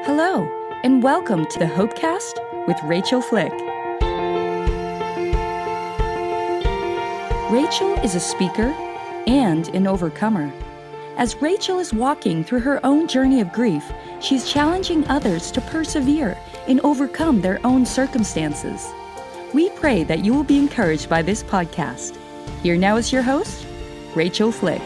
Hello, and welcome to the Hopecast with Rachael Flick. Rachael is a speaker and an overcomer. As Rachael is walking through her own journey of grief, she's challenging others to persevere and overcome their own circumstances. We pray that you will be encouraged by this podcast. Here now is your host, Rachael Flick.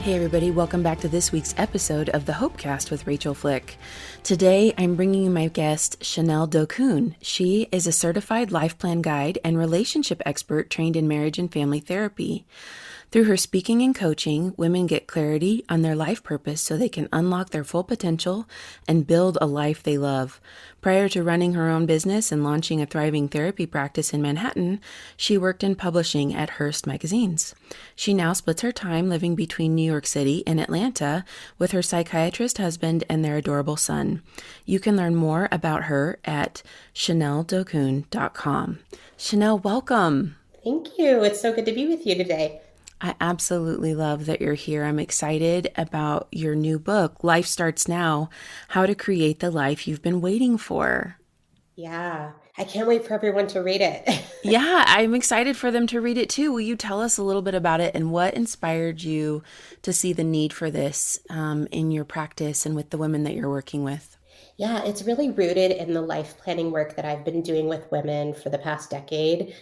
Hey everybody, welcome back to this week's episode of the Hopecast with Rachael Flick. Today I'm bringing you my guest, Chanel Dokun. She is a certified life plan guide and relationship expert trained in marriage and family therapy. Through her speaking and coaching, women get clarity on their life purpose so they can unlock their full potential and build a life they love. Prior to running her own business and launching a thriving therapy practice in Manhattan, she worked in publishing at Hearst Magazines. She now splits her time living between New York City and Atlanta with her psychiatrist husband and their adorable son. You can learn more about her at chaneldokun.com. Chanel, welcome. Thank you. It's so good to be with you today. I absolutely love that you're here. I'm excited about your new book, Life Starts Now, How to Create the Life You've Been Waiting For. Yeah, I can't wait for everyone to read it. Yeah, I'm excited for them to read it too. Will you tell us a little bit about it and what inspired you to see the need for this in your practice and with the women that you're working with? Yeah, it's really rooted in the life planning work that I've been doing with women for the past decade.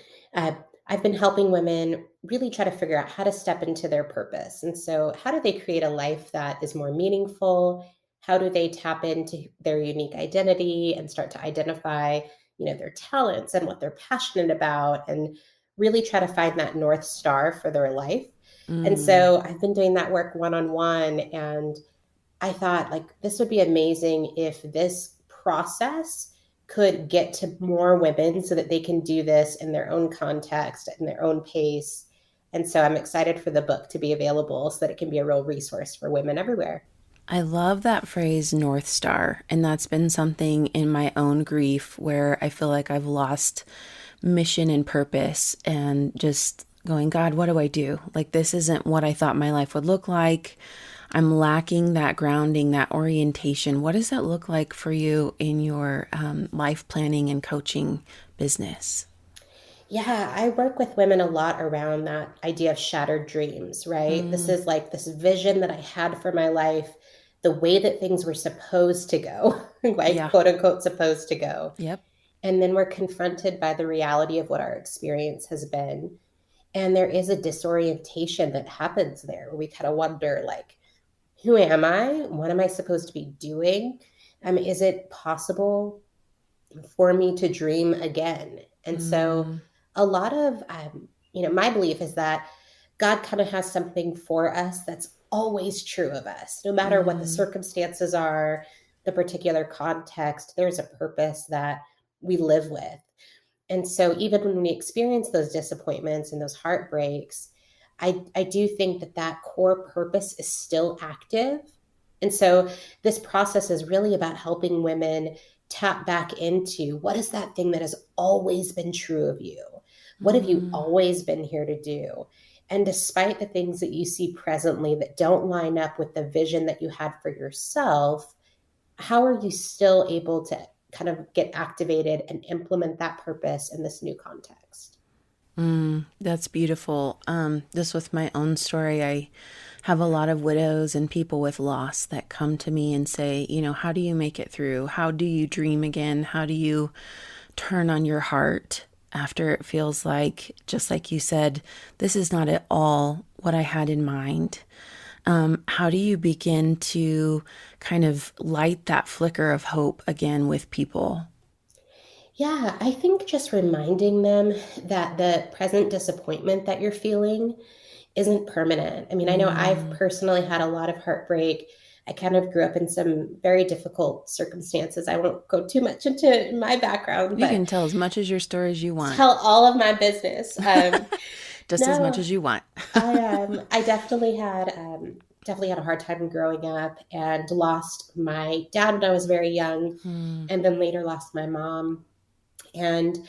I've been helping women really try to figure out how to step into their purpose. And so how do they create a life that is more meaningful? How do they tap into their unique identity and start to identify, their talents and what they're passionate about and really try to find that North Star for their life? And so I've been doing that work one-on-one, and I thought this would be amazing if this process could get to more women so that they can do this in their own context, in their own pace. And so I'm excited for the book to be available so that it can be a real resource for women everywhere. I love that phrase, North Star. And that's been something in my own grief where I feel like I've lost mission and purpose and just going, God, what do I do? This isn't what I thought my life would look like. I'm lacking that grounding, that orientation. What does that look like for you in your life planning and coaching business? Yeah, I work with women a lot around that idea of shattered dreams, right? This is this vision that I had for my life, the way that things were supposed to go, quote unquote, supposed to go. Yep. And then we're confronted by the reality of what our experience has been. And there is a disorientation that happens there where we kind of wonder, who am I? What am I supposed to be doing? Is it possible for me to dream again? And so a lot of, my belief is that God kind of has something for us that's always true of us. No matter what the circumstances are, the particular context, there's a purpose that we live with. And so even when we experience those disappointments and those heartbreaks, I do think that core purpose is still active. And so this process is really about helping women tap back into what is that thing that has always been true of you? What have you always been here to do? And despite the things that you see presently that don't line up with the vision that you had for yourself, how are you still able to kind of get activated and implement that purpose in this new context? That's beautiful. Just with my own story, I have a lot of widows and people with loss that come to me and say, how do you make it through? How do you dream again? How do you turn on your heart after it feels like, just like you said, this is not at all what I had in mind? How do you begin to kind of light that flicker of hope again with people? Yeah, I think just reminding them that the present disappointment that you're feeling isn't permanent. I know I've personally had a lot of heartbreak. I kind of grew up in some very difficult circumstances. I won't go too much into my background. You can tell as much as your story as you want. Tell all of my business. Just as much as you want. I definitely had a hard time growing up and lost my dad when I was very young, and then later lost my mom. And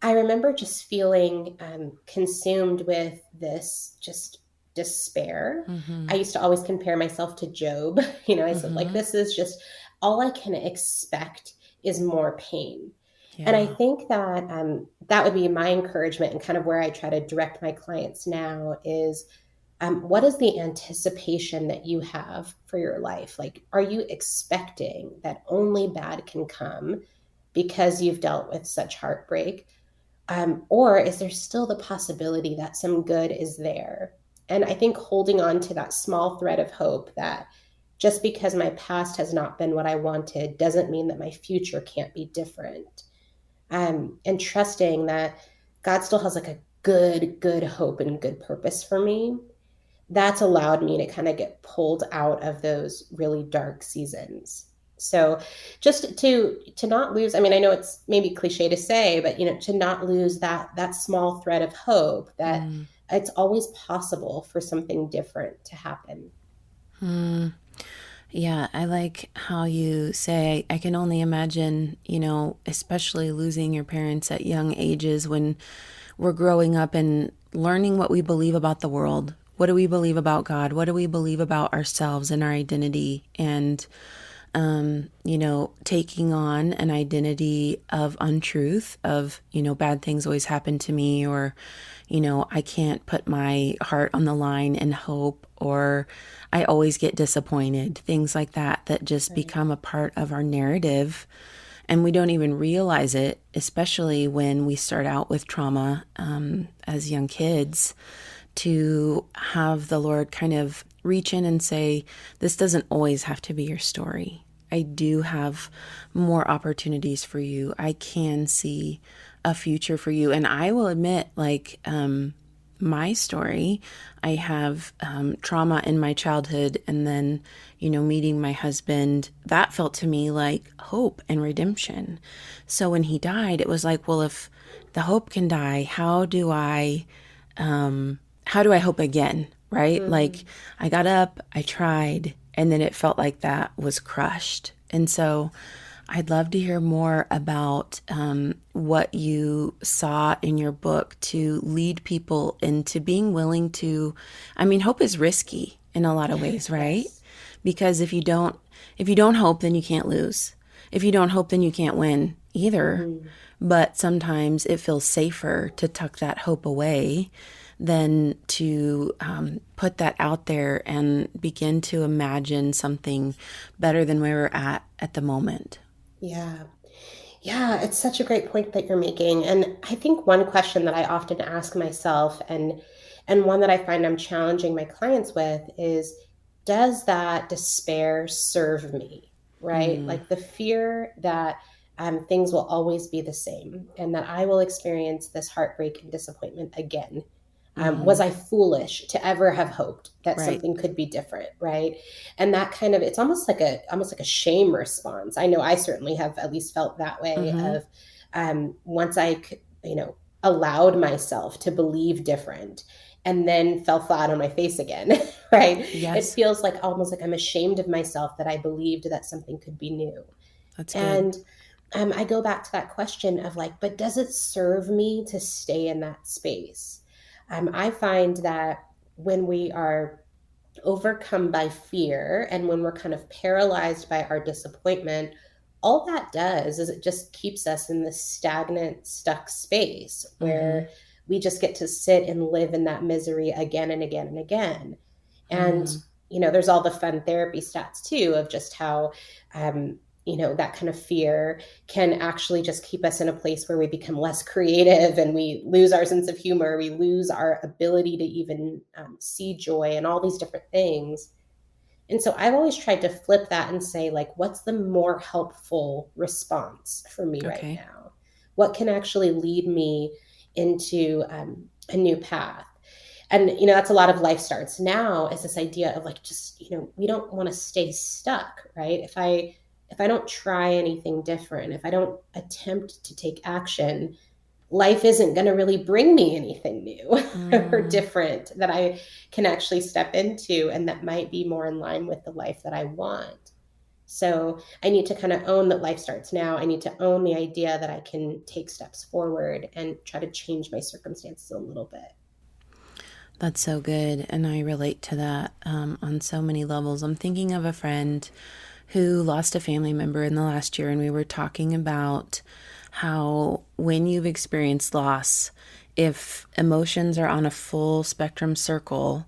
I remember just feeling consumed with this just despair. Mm-hmm. I used to always compare myself to Job. I said, like, Mm-hmm. this is just all I can expect is more pain. And I Yeah. think that that would be my encouragement, and kind of where I try to direct my clients now is, what is the anticipation that you have for your life? Like, are you expecting that only bad can come because you've dealt with such heartbreak? Or is there still the possibility that some good is there? And I think holding on to that small thread of hope that just because my past has not been what I wanted doesn't mean that my future can't be different. And trusting that God still has like a good hope and good purpose for me, that's allowed me to kind of get pulled out of those really dark seasons. So just to not lose, I mean, I know it's maybe cliche to say, but to not lose that small thread of hope that Mm. it's always possible for something different to happen. Mm. Yeah, I like how you say, I can only imagine, especially losing your parents at young ages when we're growing up and learning what we believe about the world. What do we believe about God? What do we believe about ourselves and our identity? And, taking on an identity of untruth, of, bad things always happen to me, or, I can't put my heart on the line and hope, or I always get disappointed, things like that, that just Right. become a part of our narrative. And we don't even realize it, especially when we start out with trauma as young kids, to have the Lord kind of reach in and say, this doesn't always have to be your story. I do have more opportunities for you. I can see a future for you. And I will admit, like, my story, I have trauma in my childhood, and then, meeting my husband, that felt to me like hope and redemption. So when he died, it was like, well, if the hope can die, how do I hope again? Right? Like, Mm. I got up, I tried, and then it felt like that was crushed. And so I'd love to hear more about what you saw in your book to lead people into being willing to, I mean, hope is risky in a lot of ways, right? Yes. Because if you don't hope, then you can't lose. If you don't hope, then you can't win either. Hmm. But sometimes it feels safer to tuck that hope away than to put that out there and begin to imagine something better than where we're at the moment. Yeah. Yeah, it's such a great point that you're making. And I think one question that I often ask myself, and one that I find I'm challenging my clients with, is, does that despair serve me? Right? Mm, Like the fear that things will always be the same and that I will experience this heartbreak and disappointment again. Was mm-hmm. I foolish to ever have hoped that Right. something could be different, right? And that kind of, it's almost like a shame response. I know I certainly have at least felt that way Mm-hmm. of once allowed myself to believe different and then fell flat on my face again, right? It Yes, feels like almost like I'm ashamed of myself that I believed that something could be new. that's good. And I go back to that question of like, but does it serve me to stay in that space? I find that when we are overcome by fear and when we're kind of paralyzed by our disappointment, all that does is it just keeps us in this stagnant, stuck space Mm-hmm. where we just get to sit and live in that misery again and again and again. And, Mm, there's all the fun therapy stats too of just how, that kind of fear can actually just keep us in a place where we become less creative and we lose our sense of humor. We lose our ability to even see joy and all these different things. And so I've always tried to flip that and say, like, what's the more helpful response for me right okay. now? What can actually lead me into a new path? And that's a lot of life starts now, is this idea of like, just we don't want to stay stuck, right? If I don't try anything different, if I don't attempt to take action, life isn't going to really bring me anything new or Mm, different that I can actually step into and that might be more in line with the life that I want. So I need to kind of own that life starts now. I need to own the idea that I can take steps forward and try to change my circumstances a little bit. That's so good. And I relate to that on so many levels. I'm thinking of a friend who lost a family member in the last year, and we were talking about how when you've experienced loss, if emotions are on a full spectrum circle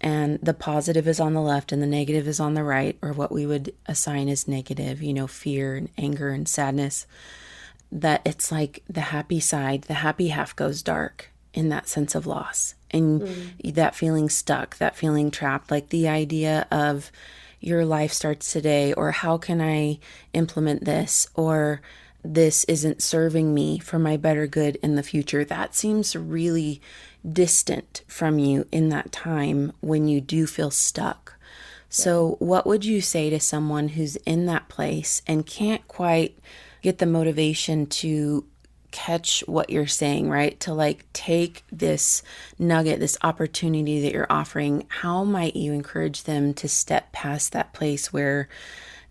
and the positive is on the left and the negative is on the right, or what we would assign as negative, fear and anger and sadness, that it's like the happy side, the happy half goes dark in that sense of loss. And that feeling stuck, that feeling trapped, like the idea of your life starts today, or how can I implement this, or this isn't serving me for my better good in the future. That seems really distant from you in that time when you do feel stuck. So what would you say to someone who's in that place and can't quite get the motivation to catch what you're saying, right? To like take this nugget, this opportunity that you're offering? How might you encourage them to step past that place where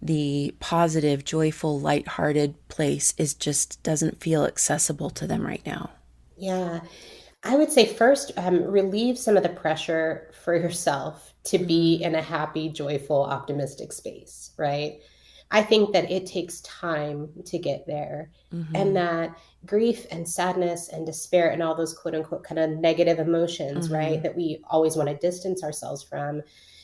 the positive, joyful, lighthearted place is just doesn't feel accessible to them right now? Yeah. I would say first, relieve some of the pressure for yourself to be in a happy, joyful, optimistic space, right? I think that it takes time to get there, and that grief and sadness and despair and all those quote unquote kind of negative emotions, right, that we always want to distance ourselves from,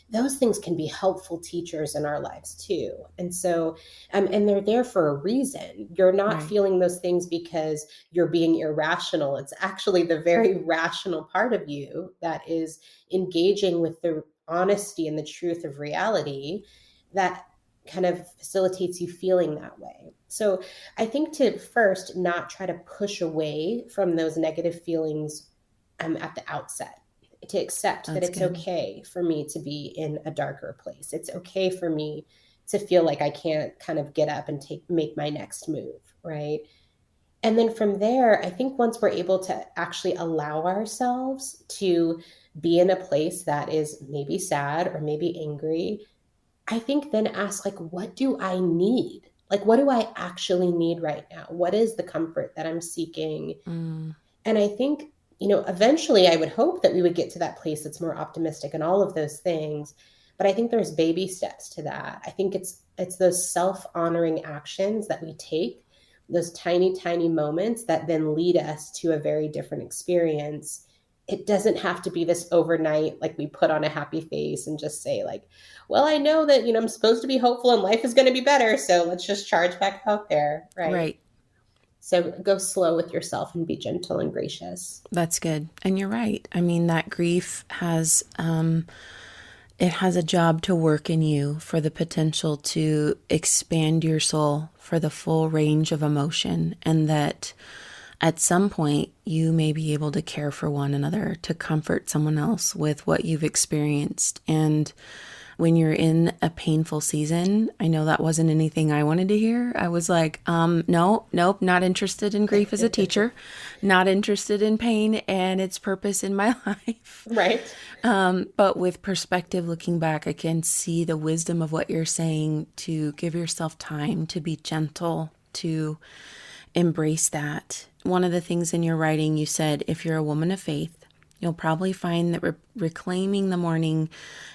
those things can be helpful teachers in our lives too. And so, and they're there for a reason. You're not Right. feeling those things because you're being irrational. It's actually the very rational part of you that is engaging with the honesty and the truth of reality that kind of facilitates you feeling that way. So I think to first not try to push away from those negative feelings at the outset, to accept that That's it's good. okay for me to be in a darker place. It's okay for me to feel like I can't kind of get up and make my next move, right? And then from there, I think once we're able to actually allow ourselves to be in a place that is maybe sad or maybe angry, I think then ask, like, what do I need? Like, what do I actually need right now? What is the comfort that I'm seeking? Mm, And I think, eventually I would hope that we would get to that place that's more optimistic and all of those things. But I think there's baby steps to that. I think it's those self-honoring actions that we take, those tiny, tiny moments that then lead us to a very different experience. It doesn't have to be this overnight, like we put on a happy face and just say, like, well, I know that, I'm supposed to be hopeful and life is going to be better. So let's just charge back out there. Right. right. So go slow with yourself and be gentle and gracious. That's good. And you're right. I mean, that grief has it has a job to work in you for the potential to expand your soul for the full range of emotion, and that at some point you may be able to care for one another, to comfort someone else with what you've experienced. And when you're in a painful season, I know that wasn't anything I wanted to hear. I was like, no, nope, not interested in grief as a teacher, not interested in pain and its purpose in my life. Right. But with perspective, looking back, I can see the wisdom of what you're saying, to give yourself time, to be gentle, to embrace that. One of the things in your writing, you said, if you're a woman of faith, you'll probably find that reclaiming the morning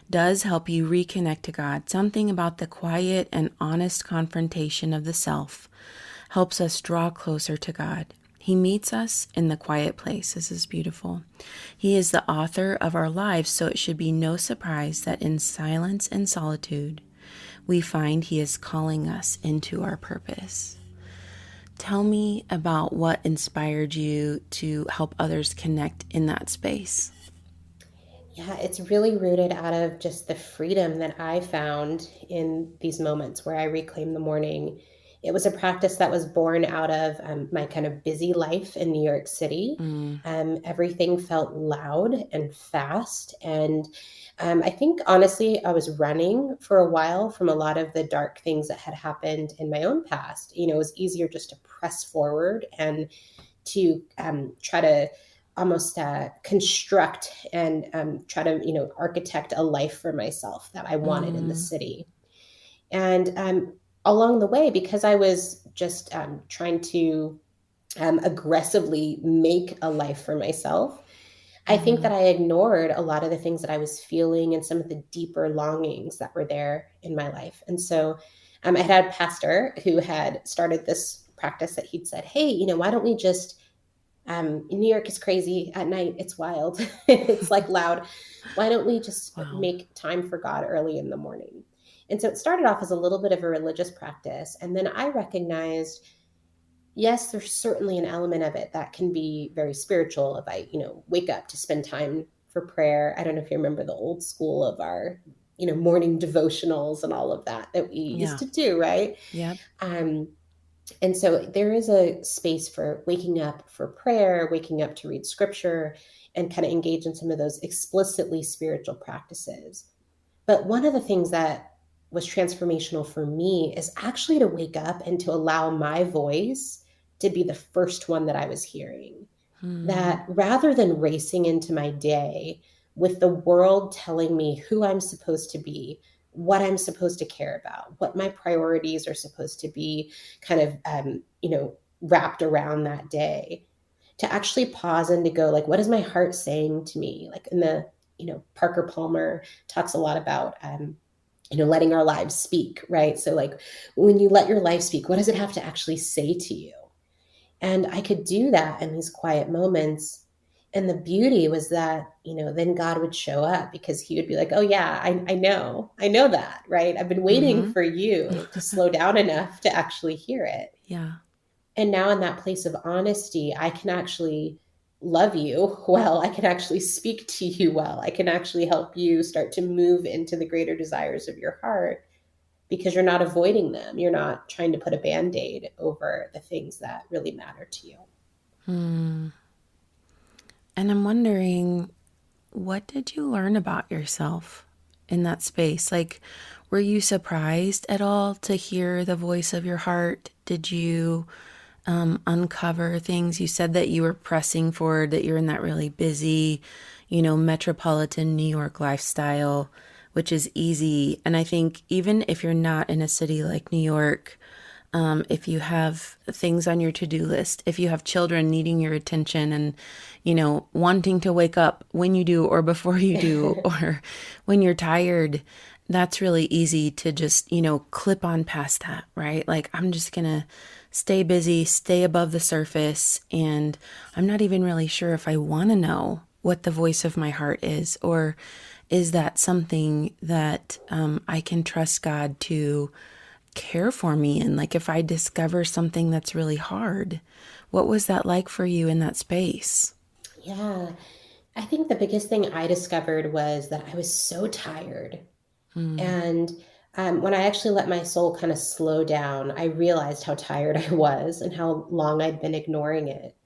does help you reconnect to God. Something about the quiet and honest confrontation of the self helps us draw closer to God. He meets us in the quiet place. This is beautiful. He is the author of our lives, so it should be no surprise that in silence and solitude, we find He is calling us into our purpose. Tell me about what inspired you to help others connect in that space. Yeah, it's really rooted out of just the freedom that I found in these moments where I reclaim the morning. It was a practice that was born out of my kind of busy life in New York City. Mm, Everything felt loud and fast. And I think, honestly, I was running for a while from a lot of the dark things that had happened in my own past. It was easier just to press forward and to try to almost construct and try to architect a life for myself that I wanted in the mm, city. And along the way, because I was just trying to aggressively make a life for myself, I think Mm-hmm. that I ignored a lot of the things that I was feeling and some of the deeper longings that were there in my life. And so I had a pastor who had started this practice that he'd said, hey, why don't we just, New York is crazy at night. It's wild. It's like loud. Why don't we just Wow. make time for God early in the morning? And so it started off as a little bit of a religious practice. And then I recognized, yes, there's certainly an element of it that can be very spiritual. If I, wake up to spend time for prayer. I don't know if you remember the old school of our, morning devotionals and all of that we used Yeah. to do, right? Yep. Um, and so there is a space for waking up for prayer, waking up to read scripture, and kind of engage in some of those explicitly spiritual practices. But one of the things that was transformational for me is actually to wake up and to allow my voice to be the first one that I was hearing. Mm. That rather than racing into my day with the world telling me who I'm supposed to be, what I'm supposed to care about, what my priorities are supposed to be, kind of, wrapped around that day, to actually pause and to go, like, what is my heart saying to me? Like in the, Parker Palmer talks a lot about, letting our lives speak, right? So, like, when you let your life speak, what does it have to actually say to you? And I could do that in these quiet moments. And the beauty was that, then God would show up because he would be like, oh, yeah, I know that, right? I've been waiting Mm-hmm. for you to slow down enough to actually hear it. Yeah. And now, in that place of honesty, I can actually love you well. I can actually speak to you well. I can actually help you start to move into the greater desires of your heart because you're not avoiding them. You're not trying to put a band aid over the things that really matter to you. Mm. And I'm wondering, what did you learn about yourself in that space? Like, were you surprised at all to hear the voice of your heart? Did you uncover things? You said that you were pressing forward, that you're in that really busy, metropolitan New York lifestyle, which is easy. And I think even if you're not in a city like New York, if you have things on your to-do list, if you have children needing your attention and, wanting to wake up when you do or before you do, or when you're tired, that's really easy to just, clip on past that, right? Like, I'm just going to stay busy, stay above the surface. And I'm not even really sure if I want to know what the voice of my heart is, or is that something that I can trust God to care for me in? Like, if I discover something that's really hard, what was that like for you in that space? Yeah. I think the biggest thing I discovered was that I was so tired. Hmm. And when I actually let my soul kind of slow down, I realized how tired I was and how long I'd been ignoring it.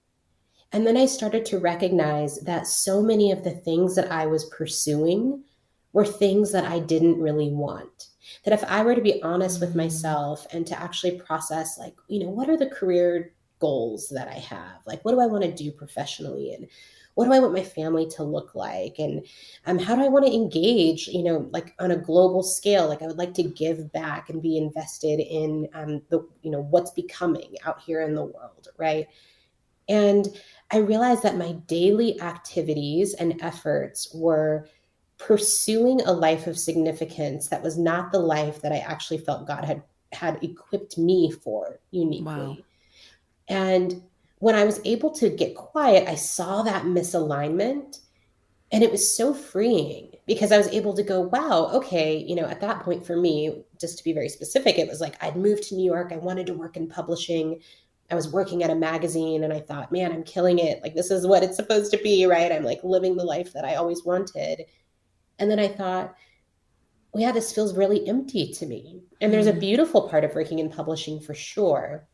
And then I started to recognize that so many of the things that I was pursuing were things that I didn't really want. That if I were to be honest with Hmm. myself and to actually process, like, what are the career goals that I have? Like, what do I want to do professionally? And what do I want my family to look like? And how do I want to engage, like on a global scale? Like, I would like to give back and be invested in what's becoming out here in the world, right? And I realized that my daily activities and efforts were pursuing a life of significance that was not the life that I actually felt God had equipped me for Wow. uniquely. And when I was able to get quiet, I saw that misalignment, and it was so freeing because I was able to go, wow, okay, at that point for me, just to be very specific, it was like I'd moved to New York. I wanted to work in publishing. I was working at a magazine and I thought, man, I'm killing it. Like, this is what it's supposed to be, right? I'm like living the life that I always wanted. And then I thought, well, yeah, this feels really empty to me. And there's a Hmm. beautiful part of working in publishing for sure.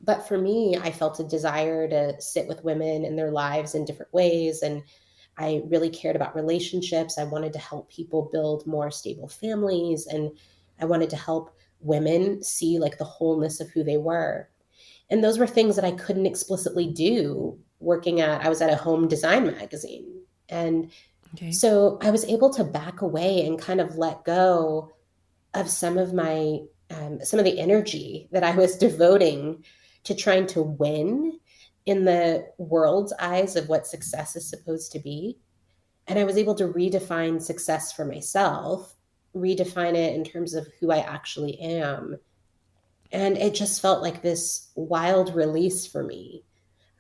But for me, I felt a desire to sit with women in their lives in different ways. And I really cared about relationships. I wanted to help people build more stable families. And I wanted to help women see like the wholeness of who they were. And those were things that I couldn't explicitly do I was at a home design magazine. And Okay. so I was able to back away and kind of let go of some of the energy that I was devoting to trying to win in the world's eyes of what success is supposed to be. And I was able to redefine success for myself, redefine it in terms of who I actually am. And it just felt like this wild release for me.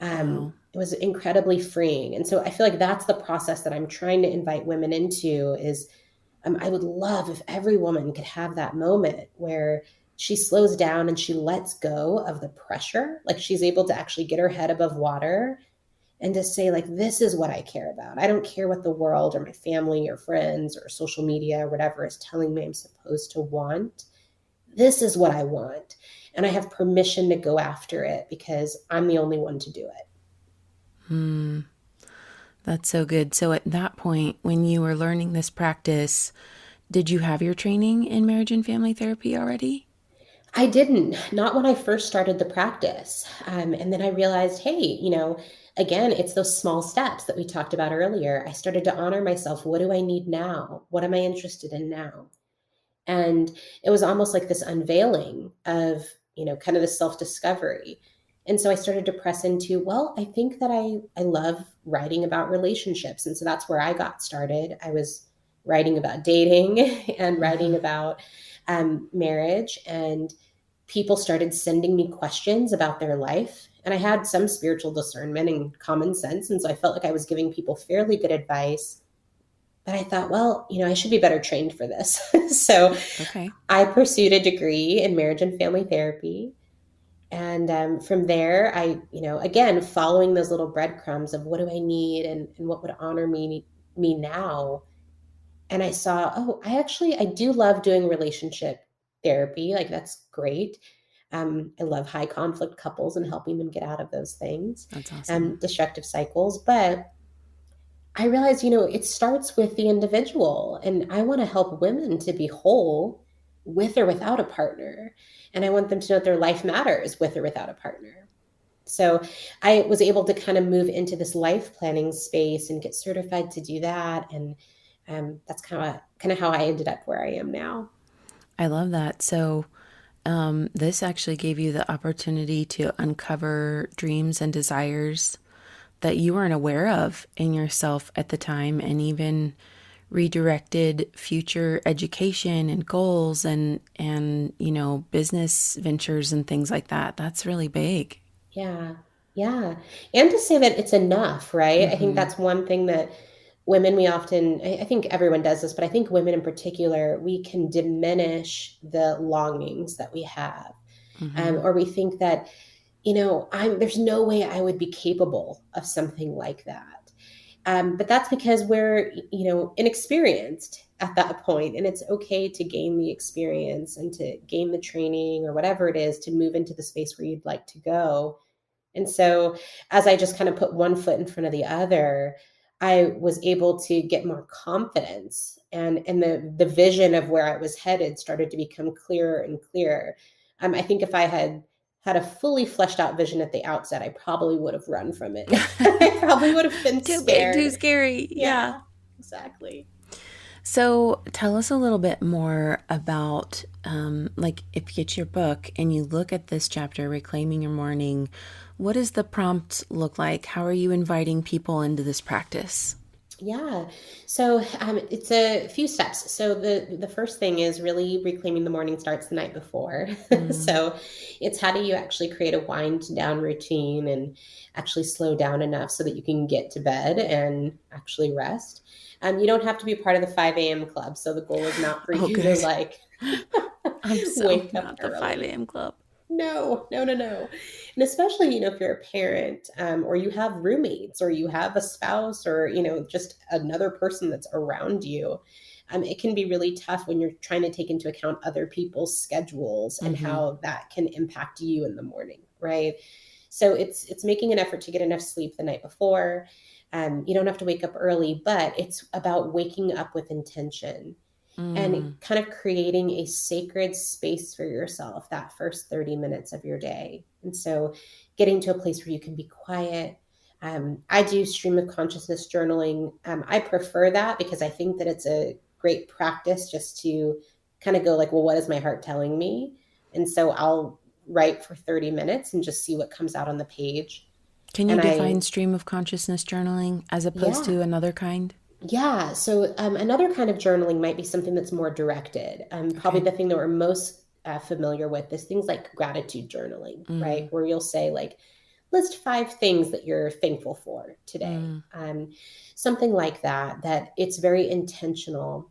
Wow. It was incredibly freeing. And so I feel like that's the process that I'm trying to invite women into is I would love if every woman could have that moment where she slows down and she lets go of the pressure. Like she's able to actually get her head above water and to say, like, this is what I care about. I don't care what the world or my family or friends or social media or whatever is telling me I'm supposed to want. This is what I want. And I have permission to go after it because I'm the only one to do it. That's so good. So at that point, when you were learning this practice, did you have your training in marriage and family therapy already? I didn't, not when I first started the practice. And then I realized, hey, again, it's those small steps that we talked about earlier. I started to honor myself. What do I need now? What am I interested in now? And it was almost like this unveiling of, kind of the self-discovery. And so I started to press into, well, I think that I love writing about relationships. And so that's where I got started. I was writing about dating and writing about marriage, and people started sending me questions about their life. And I had some spiritual discernment and common sense. And so I felt like I was giving people fairly good advice. But I thought, well, I should be better trained for this. So Okay. I pursued a degree in marriage and family therapy. And from there, again, following those little breadcrumbs of what do I need and what would honor me now. And I saw, oh, I do love doing relationship therapy. Like that's great. I love high conflict couples and helping them get out of those things, That's awesome. destructive cycles. But I realized, it starts with the individual, and I want to help women to be whole with or without a partner. And I want them to know that their life matters with or without a partner. So I was able to kind of move into this life planning space and get certified to do that. And that's kind of how I ended up where I am now. I love that. So this actually gave you the opportunity to uncover dreams and desires that you weren't aware of in yourself at the time, and even redirected future education and goals and business ventures and things like that. That's really big. Yeah. Yeah. And to say that it's enough, right? I think Mm-hmm. that's one thing that women, we often, I think everyone does this, but I think women in particular, we can diminish the longings that we have. Mm-hmm. Or we think that, there's no way I would be capable of something like that. But that's because we're, inexperienced at that point, and it's okay to gain the experience and to gain the training or whatever it is to move into the space where you'd like to go. And so as I just kind of put one foot in front of the other, I was able to get more confidence, and the vision of where I was headed started to become clearer and clearer. I think if I had a fully fleshed out vision at the outset, I probably would have run from it. I probably would have been Too big, too scared. scary. Yeah. Yeah, exactly. So tell us a little bit more about, like, if you get your book and you look at this chapter, Reclaiming Your Morning, what does the prompt look like? How are you inviting people into this practice? Yeah. So it's a few steps. So the first thing is really reclaiming the morning starts the night before. Mm. So it's how do you actually create a wind down routine and actually slow down enough so that you can get to bed and actually rest. You don't have to be part of the 5 a.m. club. So the goal is not for Oh, you to good. like I'm so wake up not the 5 early. a.m. club. No, no, no, no. And especially, if you're a parent, or you have roommates or you have a spouse or, just another person that's around you, it can be really tough when you're trying to take into account other people's schedules and Mm-hmm. how that can impact you in the morning, right? So it's making an effort to get enough sleep the night before. You don't have to wake up early, but it's about waking up with intention and Mm. kind of creating a sacred space for yourself that first 30 minutes of your day. And so getting to a place where you can be quiet. I do stream of consciousness journaling. I prefer that because I think that it's a great practice just to kind of go like, well, what is my heart telling me? And so I'll write for 30 minutes and just see what comes out on the page. Can you And define stream of consciousness journaling as opposed yeah. to another kind? Yeah, so another kind of journaling might be something that's more directed. Probably Okay. the thing that we're most familiar with is things like gratitude journaling, right? Mm, Where you'll say, like, list 5 things that you're thankful for today. mm, Something like that, that it's very intentional.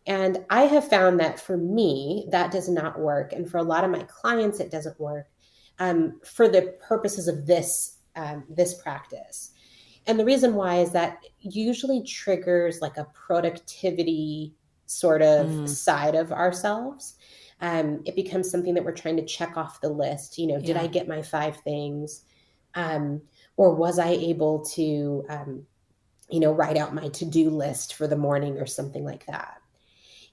And I have found that for me, that does not work. And for a lot of my clients, it doesn't work for the purposes of this practice. And the reason why is that usually triggers like a productivity sort of mm. side of ourselves. It becomes something that we're trying to check off the list. Did I Yeah. get my 5 things? Um, or was I able to, write out my to-do list for the morning or something like that?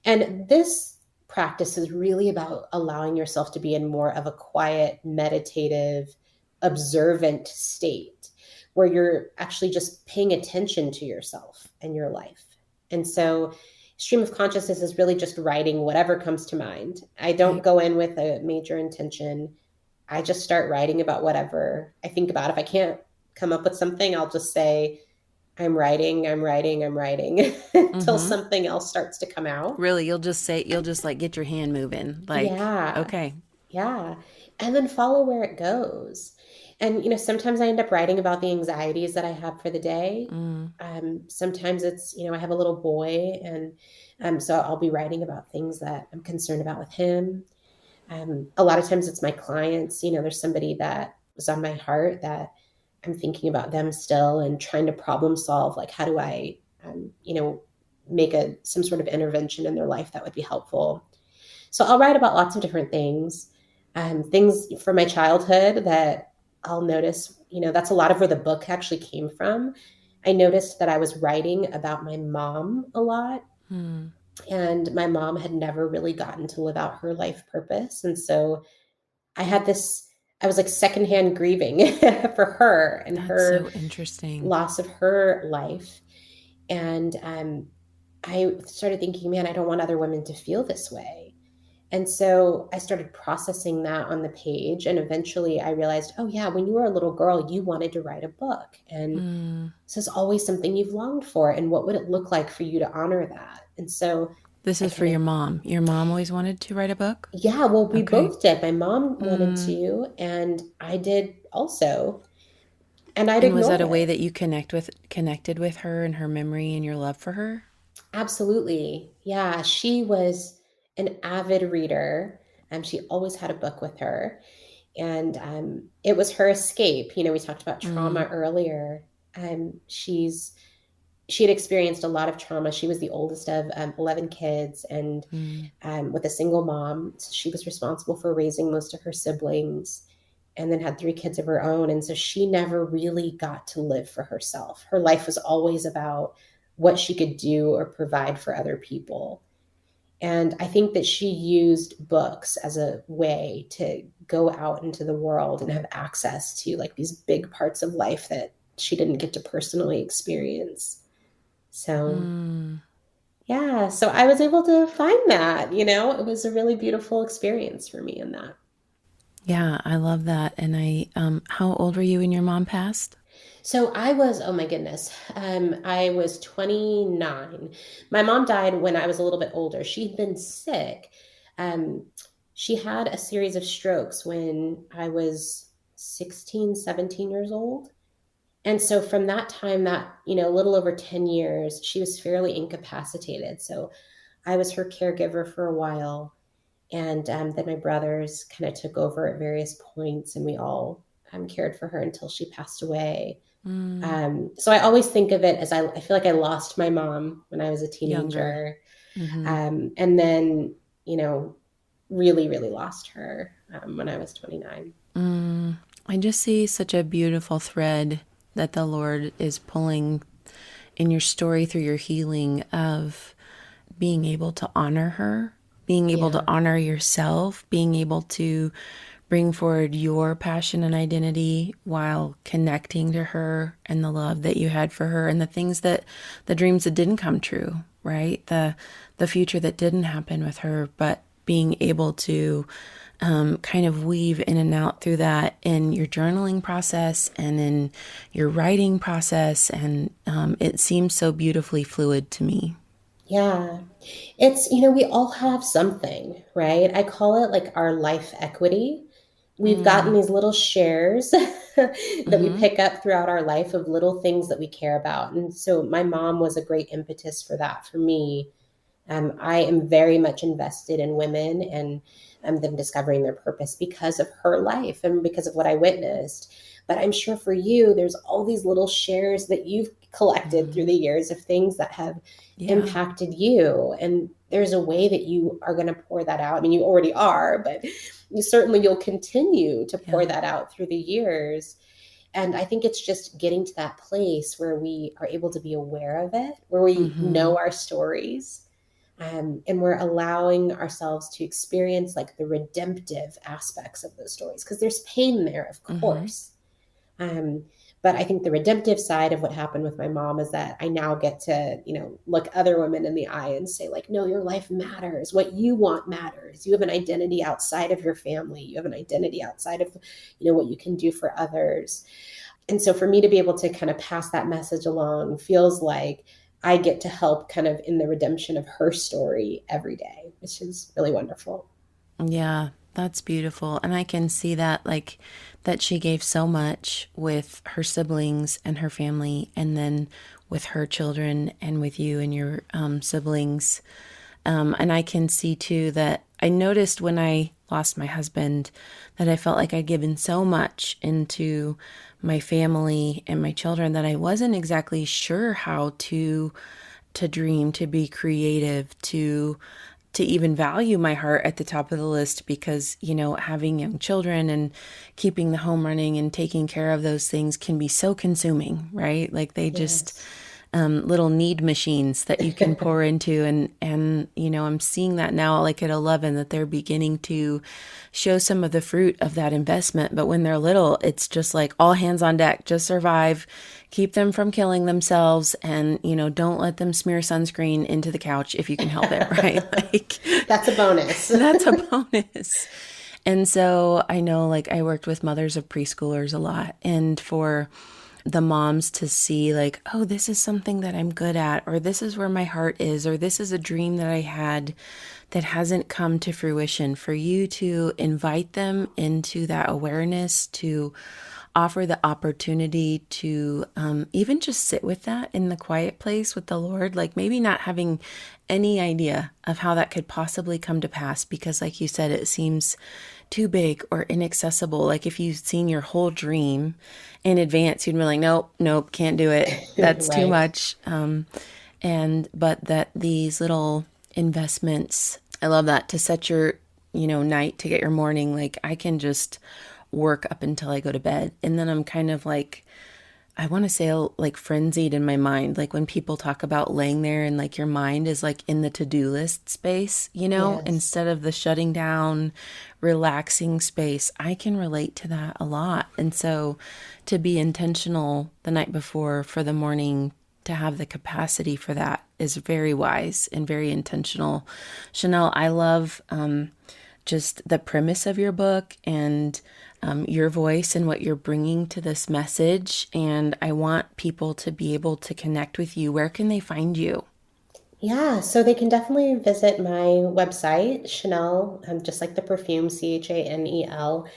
And this practice is really about allowing yourself to be in more of a quiet, meditative, observant state where you're actually just paying attention to yourself and your life. And so, stream of consciousness is really just writing whatever comes to mind. I don't Right. go in with a major intention. I just start writing about whatever I think about. If I can't come up with something, I'll just say, I'm writing, I'm writing, I'm writing until Mm-hmm. something else starts to come out. Really, you'll just like get your hand moving. Like, Yeah. okay. Yeah. And then follow where it goes. And, sometimes I end up writing about the anxieties that I have for the day. Mm, Sometimes it's, I have a little boy, and so I'll be writing about things that I'm concerned about with him. A lot of times it's my clients. There's somebody that was on my heart that I'm thinking about them still and trying to problem solve. Like, how do I, make some sort of intervention in their life that would be helpful? So I'll write about lots of different things from my childhood that I'll notice. That's a lot of where the book actually came from. I noticed that I was writing about my mom a lot, mm. and my mom had never really gotten to live out her life purpose. And so I was like secondhand grieving for her and That's her so interesting. loss of her life. And I started thinking, man, I don't want other women to feel this way. And so I started processing that on the page. And eventually I realized, oh, yeah, when you were a little girl, you wanted to write a book. And Mm. this is always something you've longed for. And what would it look like for you to honor that? And so This I is for kind of, your mom. Your mom always wanted to write a book? yeah, well, we Okay. both did. My mom wanted Mm. to, and I did also. And I'd And was that ignore a way it. that you connected with her and her memory and your love for her? Absolutely. Yeah, she was an avid reader. She always had a book with her. And it was her escape. We talked about Mm, trauma earlier. She had experienced a lot of trauma. She was the oldest of 11 kids, and mm. with a single mom. So she was responsible for raising most of her siblings, and then had 3 kids of her own. And so she never really got to live for herself. Her life was always about what she could do or provide for other people. And I think that she used books as a way to go out into the world and have access to like these big parts of life that she didn't get to personally experience. So, Mm. yeah, so I was able to find that. It was a really beautiful experience for me in that. Yeah, I love that. And how old were you when your mom passed? So oh my goodness, I was 29. My mom died when I was a little bit older. She'd been sick. Um, she had a series of strokes when I was 16, 17 years old. And so from that time, a little over 10 years, she was fairly incapacitated. So I was her caregiver for a while. And then my brothers kind of took over at various points, and we all cared for her until she passed away. Mm. So I always think of it as I feel like I lost my mom when I was a Younger. teenager. Mm-hmm. And then, really, really lost her when I was 29. Mm. I just see such a beautiful thread that the Lord is pulling in your story through your healing of being able to honor her, being able to Yeah. honor yourself, being able to bring forward your passion and identity while connecting to her and the love that you had for her and the dreams that didn't come true, right? The future that didn't happen with her, but being able to kind of weave in and out through that in your journaling process and in your writing process. And it seems so beautifully fluid to me. Yeah. It's, we all have something, right? I call it like our life equity. We've gotten Mm. these little shares that we Mm-hmm. pick up throughout our life of little things that we care about. And so my mom was a great impetus for that for me. I am very much invested in women and them discovering their purpose because of her life and because of what I witnessed. But I'm sure for you, there's all these little shares that you've collected through Mm-hmm. the years of things that have Yeah. impacted you. And there's a way that you are going to pour that out. I mean, you already are, but you'll continue to pour Yeah. that out through the years. And I think it's just getting to that place where we are able to be aware of it, where we Mm-hmm. know our stories, and we're allowing ourselves to experience like the redemptive aspects of those stories because there's pain there, of Mm-hmm. course. um, but I think the redemptive side of what happened with my mom is that I now get to, look other women in the eye and say, like, no, your life matters. What you want matters. You have an identity outside of your family. You have an identity outside of, what you can do for others. And so for me to be able to kind of pass that message along feels like I get to help kind of in the redemption of her story every day, which is really wonderful. Yeah, that's beautiful. And I can see that, like, that she gave so much with her siblings and her family, and then with her children and with you and your siblings. And I can see too that I noticed when I lost my husband that I felt like I'd given so much into my family and my children that I wasn't exactly sure how to dream, to be creative, to even value my heart at the top of the list because, having young children and keeping the home running and taking care of those things can be so consuming, right? Like they just Yes. little need machines that you can pour into, and I'm seeing that now, like at 11, that they're beginning to show some of the fruit of that investment. But when they're little, it's just like all hands on deck, just survive, keep them from killing themselves, and don't let them smear sunscreen into the couch if you can help it, right? Like That's a bonus. that's a bonus. And so I know, like, I worked with mothers of preschoolers a lot, and for the moms to see, like, oh, this is something that I'm good at, or this is where my heart is, or this is a dream that I had that hasn't come to fruition, for you to invite them into that awareness, to offer the opportunity to even just sit with that in the quiet place with the Lord, like maybe not having any idea of how that could possibly come to pass because, like you said, it seems too big or inaccessible. Like if you've seen your whole dream in advance, you'd be like, nope, nope, can't do it. That's too Right. much. But that these little investments, I love that, to set your, night to get your morning. Like I can just work up until I go to bed. And then I'm kind of like, I want to say like frenzied in my mind. Like when people talk about laying there and like your mind is like in the to-do list space, Yes. instead of the shutting down, relaxing space. I can relate to that a lot. And so to be intentional the night before for the morning, to have the capacity for that is very wise and very intentional. Chanel, I love just the premise of your book and your voice and what you're bringing to this message. And I want people to be able to connect with you. Where can they find you? Yeah, so they can definitely visit my website, Chanel, just like the perfume, Chanel,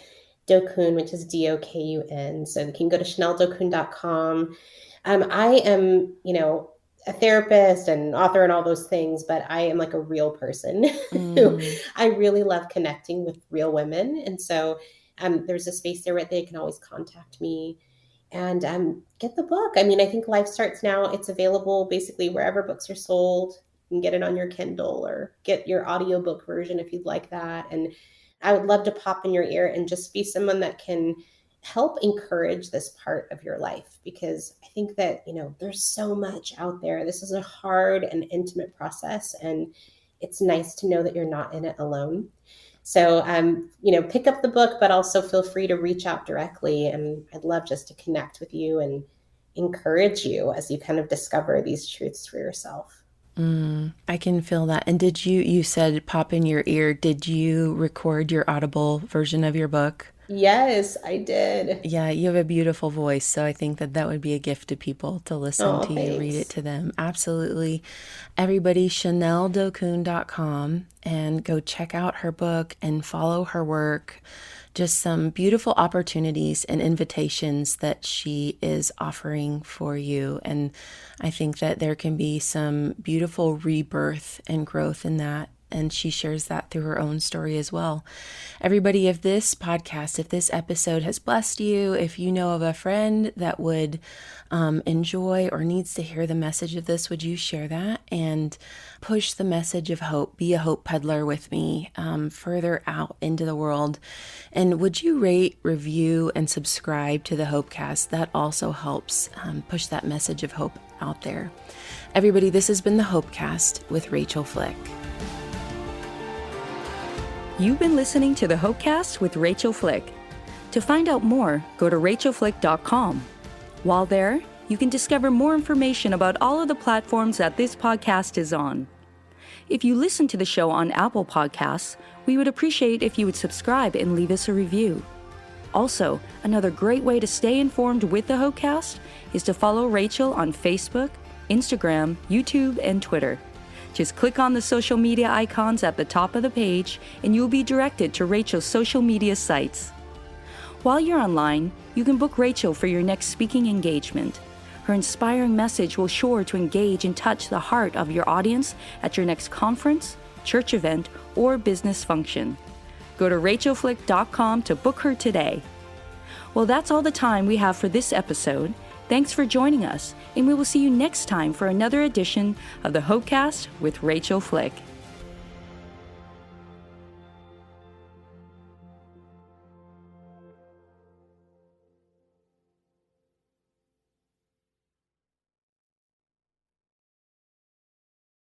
Dokun, which is Dokun. So they can go to chaneldokun.com. I am, a therapist and author and all those things, but I am like a real person who Mm, I really love connecting with real women. And so there's a space there where they can always contact me and get the book. I mean, I think Life Starts Now. It's available basically wherever books are sold. You can get it on your Kindle or get your audiobook version if you'd like that. And I would love to pop in your ear and just be someone that can help encourage this part of your life because I think that, there's so much out there. This is a hard and intimate process, and it's nice to know that you're not in it alone. So, pick up the book, but also feel free to reach out directly. And I'd love just to connect with you and encourage you as you kind of discover these truths for yourself. I can feel that. And you said pop in your ear, did you record your Audible version of your book? Yes, I did. Yeah, you have a beautiful voice, so I think that would be a gift to people to listen Oh, to you read it thanks. to them. Absolutely. Everybody, ChanelDokun.com, and go check out her book and follow her work. Just some beautiful opportunities and invitations that she is offering for you. And I think that there can be some beautiful rebirth and growth in that. And she shares that through her own story as well. Everybody, if this podcast, if this episode has blessed you, if you know of a friend that would enjoy or needs to hear the message of this, would you share that and push the message of hope? Be a hope peddler with me further out into the world. And would you rate, review, and subscribe to the Hopecast? That also helps push that message of hope out there. Everybody, this has been the Hopecast with Rachael Flick. You've been listening to the Hopecast with Rachael Flick. To find out more, go to rachelflick.com. While there, you can discover more information about all of the platforms that this podcast is on. If you listen to the show on Apple Podcasts, we would appreciate if you would subscribe and leave us a review. Also, another great way to stay informed with the Hopecast is to follow Rachael on Facebook, Instagram, YouTube, and Twitter. Just click on the social media icons at the top of the page and you'll be directed to Rachael's social media sites. While you're online, you can book Rachael for your next speaking engagement. Her inspiring message will sure to engage and touch the heart of your audience at your next conference, church event, or business function. Go to rachelflick.com to book her today. Well, that's all the time we have for this episode. Thanks for joining us, and we will see you next time for another edition of the Hopecast with Rachael Flick.